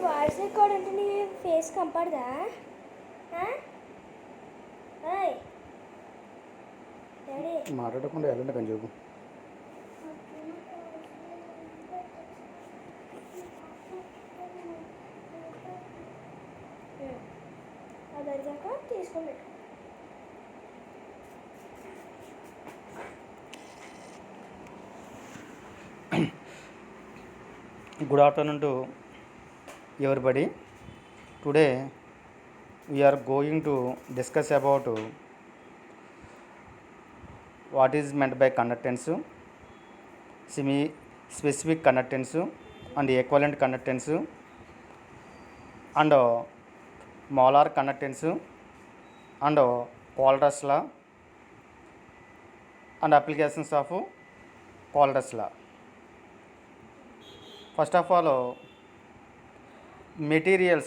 Voice record అంటే నీ face కంపడదా? మాట్లాడకుండా వెళ్ళండి కొంచెం చెప్పు. అది అడిగాక తీసుకొని Good afternoon to everybody. Today we are going to discuss about what is meant by conductance, semi-specific conductance and equivalent conductance and molar conductance and Coulter's law and applications of Coulter's law. First of all, materials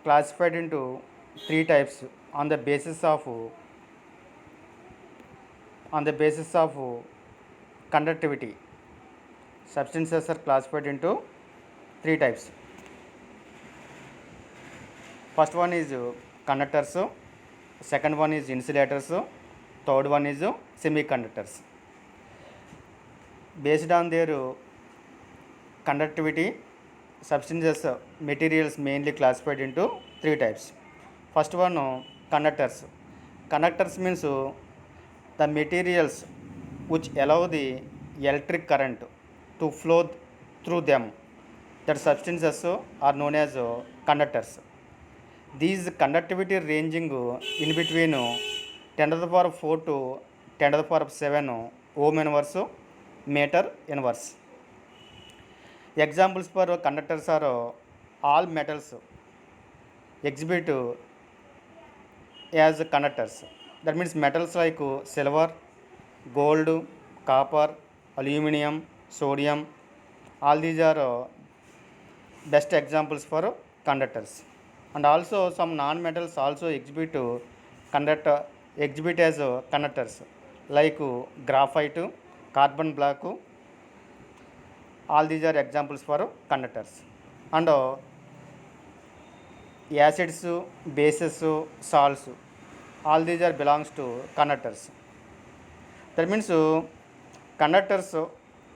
classified into three types on the basis of conductivity. Substances are classified into three types. First one is conductors, second one is insulators, third one is semiconductors. Based on their conductivity, substances materials mainly classified into three types. First one, conductors. Conductors means the materials which allow the electric current to flow through them. That substances are known as conductors. These conductivity ranging in between 10 to the power 4 to 10 to the power 7 ohm inverse meter inverse. Examples for conductors are all metals exhibit as conductors. That means metals like silver, gold, copper, aluminum, sodium, all these are best examples for conductors. And also some non-metals also exhibit as conductors like graphite, carbon black. All these are examples for conductors. And acids, bases, salts, all these are belongs to conductors. That means conductors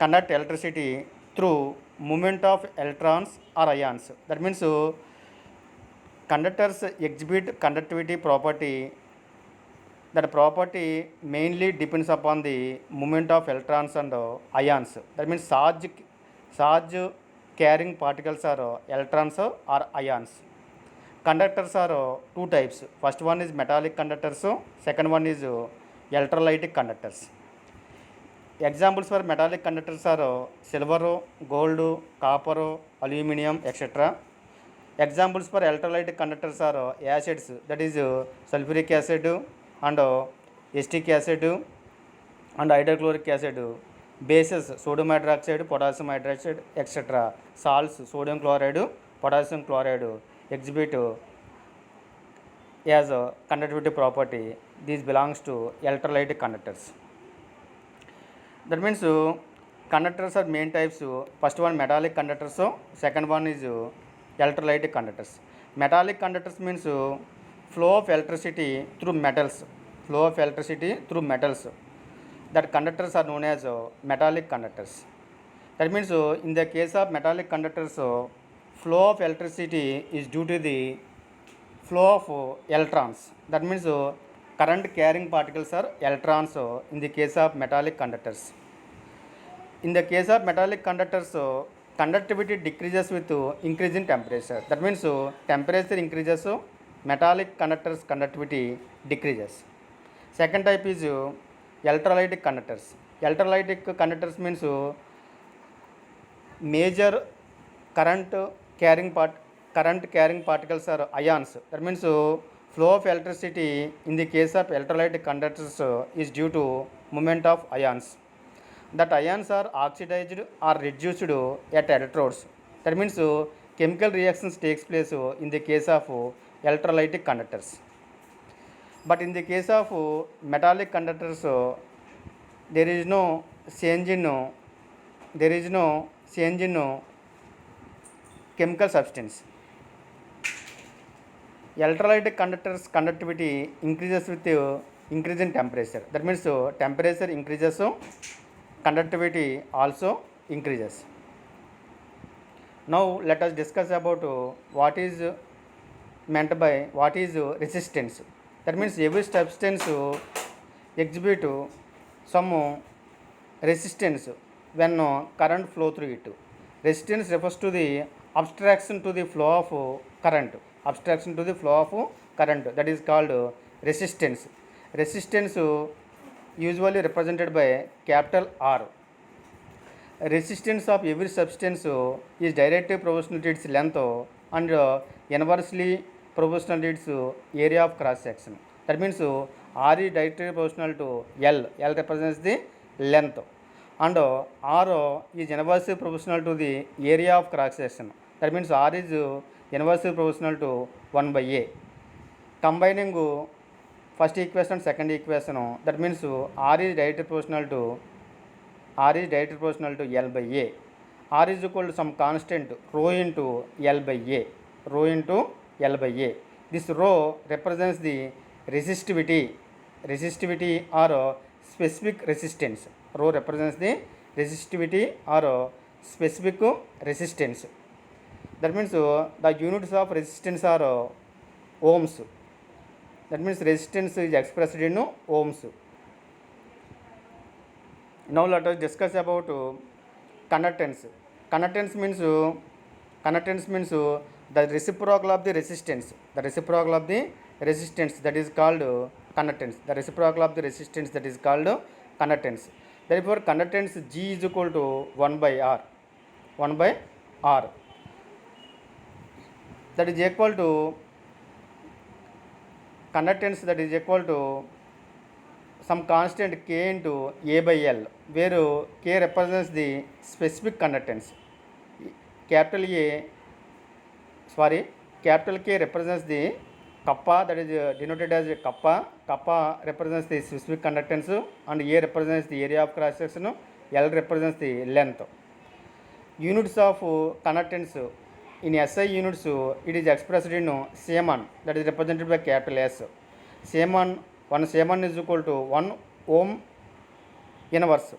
conduct electricity through movement of electrons or ions. That means conductors exhibit conductivity property. That property mainly depends upon the movement of electrons and ions. That means charge carrying particles are electrons or ions. Conductors are two types. First one is metallic conductors, second one is electrolytic conductors. Examples for metallic conductors are silver, gold, copper, aluminum, etc. Examples for electrolytic conductors are acids, that is sulfuric acid and acetic acid and hydrochloric acid. Bases, sodium hydroxide, potassium hydroxide, etc. Salts, sodium chloride, potassium chloride exhibit as a conductivity property. These belongs to electrolytic conductors. That means conductors are main types. First one metallic conductors, second one is electrolytic conductors. Metallic conductors means flow of electricity through metals. Flow of electricity through metals. That conductors are known as metallic conductors. That means in the case of metallic conductors, flow of electricity is due to the flow of electrons. That means current carrying particles are electrons in the case of metallic conductors. In the case of metallic conductors, conductivity decreases with increase in temperature. That means temperature increases, metallic conductors conductivity decreases. Second type is electrolytic conductors. Electrolytic conductors means major current carrying particles are ions. That means flow of electricity in the case of electrolytic conductors is due to movement of ions. That ions are oxidized or reduced at electrodes. That means chemical reactions takes place in the case of electrolytic conductors. But in the case of metallic conductors, there is no change in chemical substance. Electrolytic conductors conductivity increases with increase in temperature. That means temperature increases, so conductivity also increases. Now let us discuss about what is meant by what is resistance. That means every substance exhibit some resistance when current flow through it. Resistance refers to the obstruction to the flow of current. Obstruction to the flow of current, that is called resistance. Resistance usually represented by capital R. Resistance of every substance is directly proportional to its length and inversely proportional to its area of cross section. That means R is directly proportional to L. L represents the length, and R is inversely proportional to the area of cross section. That means R is inversely proportional to 1 by A. Combining first equation and second equation, that means R is directly proportional to L by A. R is equal to some constant rho into L by A. Rho into L by A. This rho represents the resistivity or specific resistance. Rho represents the resistivity or specific resistance. That means the units of resistance are ohms. That means resistance is expressed in ohms. Now let us discuss about conductance. Conductance means the reciprocal of the resistance. The reciprocal of the resistance, that is called conductance. The reciprocal of the resistance, that is called conductance. Therefore, conductance G is equal to 1 by R. 1 by R. That is equal to conductance, that is equal to some constant K into A by L, where K represents the specific conductance. Capital K represents the kappa, that is denoted as kappa. Kappa represents the specific conductance, and A represents the area of cross section, L represents the length. Units of conductance in SI units, it is expressed in Siemann, that is represented by capital S. Siemann, 1 Siemann is equal to 1 ohm inverse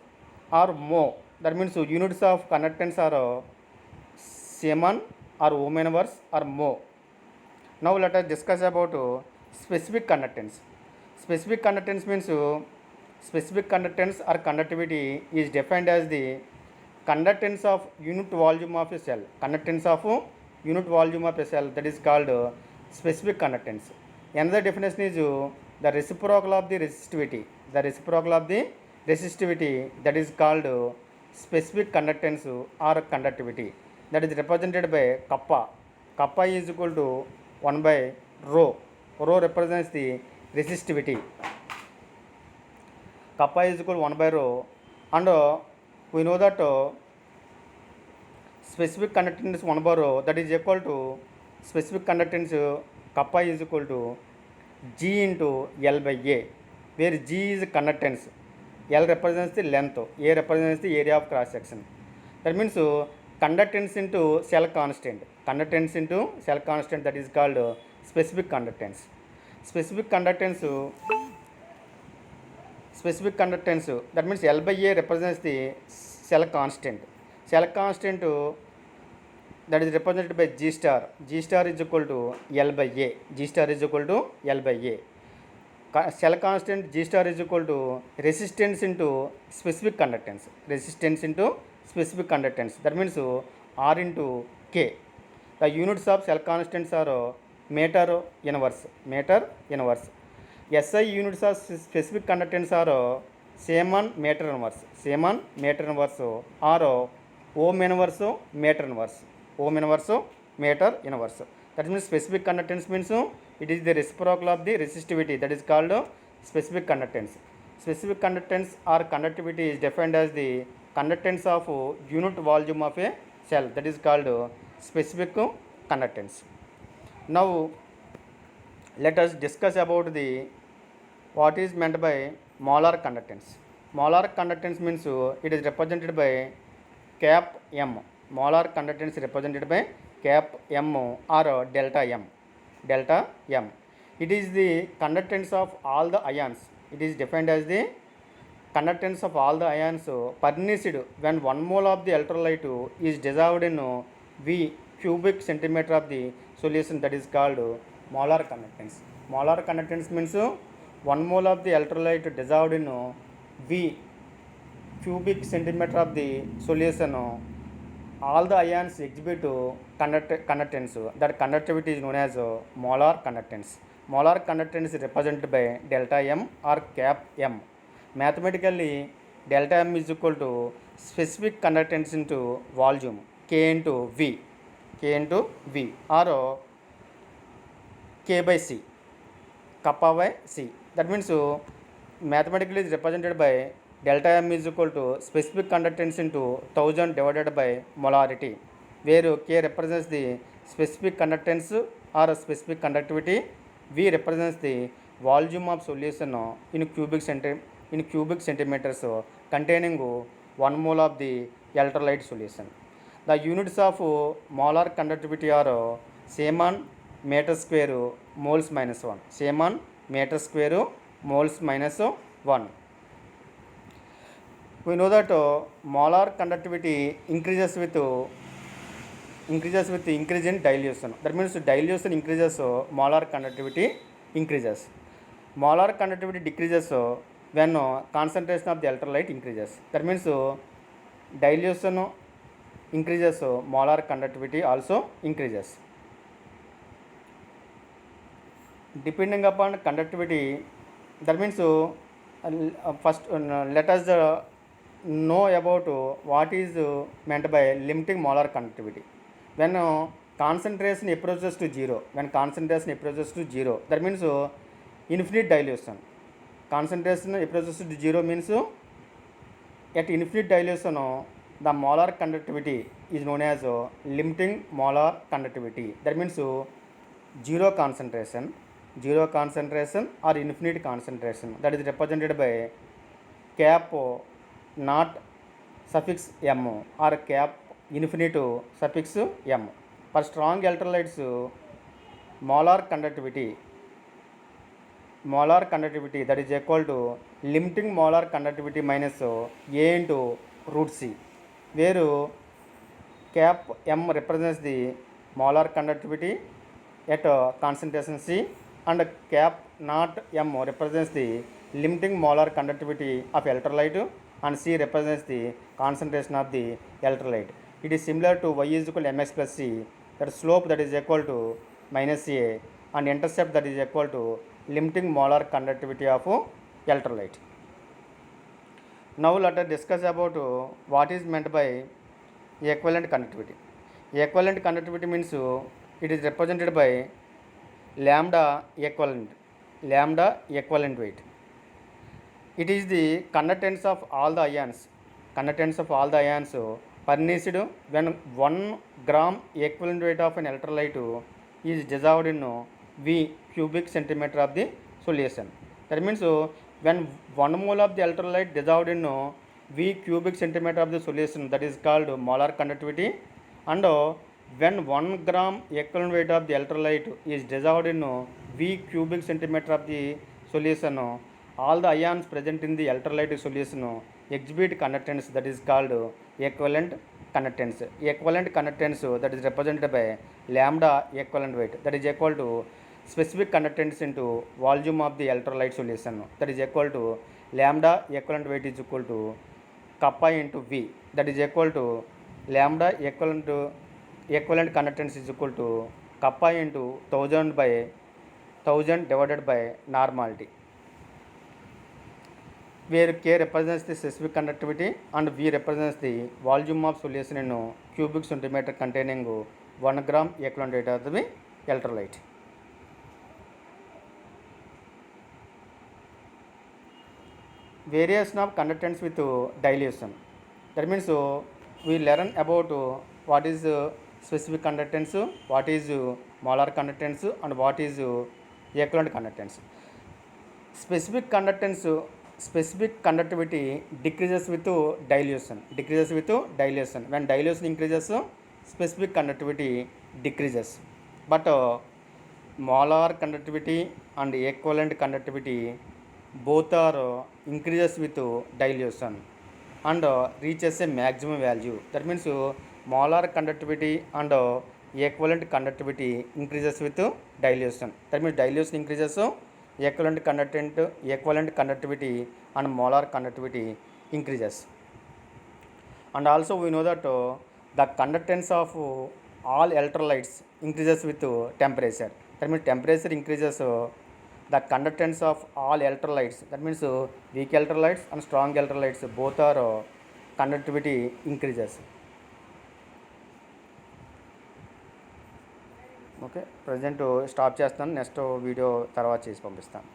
or mho. That means units of conductance are Siemann or ohm inverse or mho. Now let us discuss about specific conductance. Specific conductance means specific conductance or conductivity is defined as the conductance of unit volume of a cell. Conductance of unit volume of a cell, that is called specific conductance. Another definition is the reciprocal of the resistivity. The reciprocal of the resistivity, that is called specific conductance or conductivity, that is represented by kappa. Kappa is equal to 1 by rho. Rho represents the resistivity. Kappa is equal to 1 by rho, and we know that specific conductance 1 by rho, that is equal to specific conductance kappa is equal to G into L by A, where G is conductance, L represents the length, A represents the area of cross section. That means conductance into cell constant. Conductance into cell constant, that is called specific conductance. Specific conductance, that means L by A represents the cell constant. Cell constant, that is represented by G star. G star is equal to L by A. G star is equal to L by A. Cell constant G star is equal to resistance into specific conductance. Resistance into specific conductance. That means R into K. The units of cell constants are meter inverse. Meter inverse. SI units of specific conductance are Siemann meter inverse. Siemann meter inverse or ohm inverse meter inverse. Ohm inverse meter inverse. That means specific conductance means it is the reciprocal of the resistivity, that is called specific conductance. Specific conductance or conductivity is defined as the conductance of unit volume of a cell, that is called specific conductance. Now let us discuss about the what is meant by molar conductance. Molar conductance means it is represented by cap M. Molar conductance represented by cap m or delta m. Delta m. It is the conductance of all the ions. It is defined as the conductance of all the ions furnished when 1 mole of the electrolyte is dissolved in V cubic centimeter of the solution, that is called molar conductance. Molar conductance means 1 mole of the electrolyte dissolved in V cubic centimeter of the solution, all the ions exhibit conductance. That conductivity is known as molar conductance. Molar conductance is represented by delta m or cap m. Mathematically, delta m is equal to specific conductance into volume, k into v, or k by c, kappa by c. That means mathematically it is represented by delta m is equal to specific conductance into 1000 divided by molarity, where k represents the specific conductance or specific conductivity, v represents the volume of solution in cubic centimeters containing 1 mole of the electrolyte solution. The units of molar conductivity are Siemann meter square moles minus 1. Siemann meter square moles minus 1. We know that molar conductivity increases with increase in dilution. That means dilution increases, molar conductivity increases. Molar conductivity decreases when concentration of the electrolyte increases. That means dilution increases, molar conductivity also increases. Depending upon conductivity, that means first let us know about what is meant by limiting molar conductivity. When concentration approaches to zero, that means infinite dilution. Concentration approaches to zero means at infinite dilution, the molar conductivity is known as limiting molar conductivity. That means zero concentration or infinite concentration, that is represented by cap not suffix m or cap infinite suffix m. For strong electrolytes, molar conductivity that is equal to limiting molar conductivity minus a into root c, where cap m represents the molar conductivity at concentration c and cap not m represents the limiting molar conductivity of electrolyte and c represents the concentration of the electrolyte. It is similar to y is equal to mx plus c, that slope that is equal to minus a and intercept that is equal to limiting molar conductivity of electrolyte. Now let us discuss about what is meant by equivalent conductivity. Equivalent conductivity means it is represented by lambda equivalent weight. It is the conductance of all the ions furnished when 1 gram equivalent weight of an electrolyte is dissolved in V cubic centimeter of the solution. That means when 1 mole of the electrolyte dissolved in V cubic centimeter of the solution, that is called molar conductivity, and when 1 gram equivalent weight of the electrolyte is dissolved in V cubic centimeter of the solution, all the ions present in the electrolyte solution exhibit conductance, that is called equivalent conductance. Equivalent conductance that is represented by lambda equivalent weight, that is equal to specific conductance into volume of the electrolyte solution, that is equal to lambda equivalent weight is equal to kappa into V, that is equal to lambda equivalent conductance is equal to kappa into 1000 divided by normality, where k represents the specific conductivity and V represents the volume of solution in cubic centimeter containing 1 gram equivalent weight of the electrolyte. Variation of conductance with dilution. That means we learn about what is specific conductance, what is molar conductance, and what is equivalent conductance. Specific conductivity decreases with dilution. When dilution increases, specific conductivity decreases. But molar conductivity and equivalent conductivity both are increases with dilution and reaches a maximum value. That means molar conductivity and equivalent conductivity increases with dilution. That means dilution increases, equivalent conductivity and molar conductivity increases. And also we know that the conductance of all electrolytes increases with temperature. That means temperature increases the conductance of all electrolytes. That means weak electrolytes and strong electrolytes both are conductivity increases. Okay present stop చేస్తాను, next video తర్వాత చేసి పంపిస్తాను.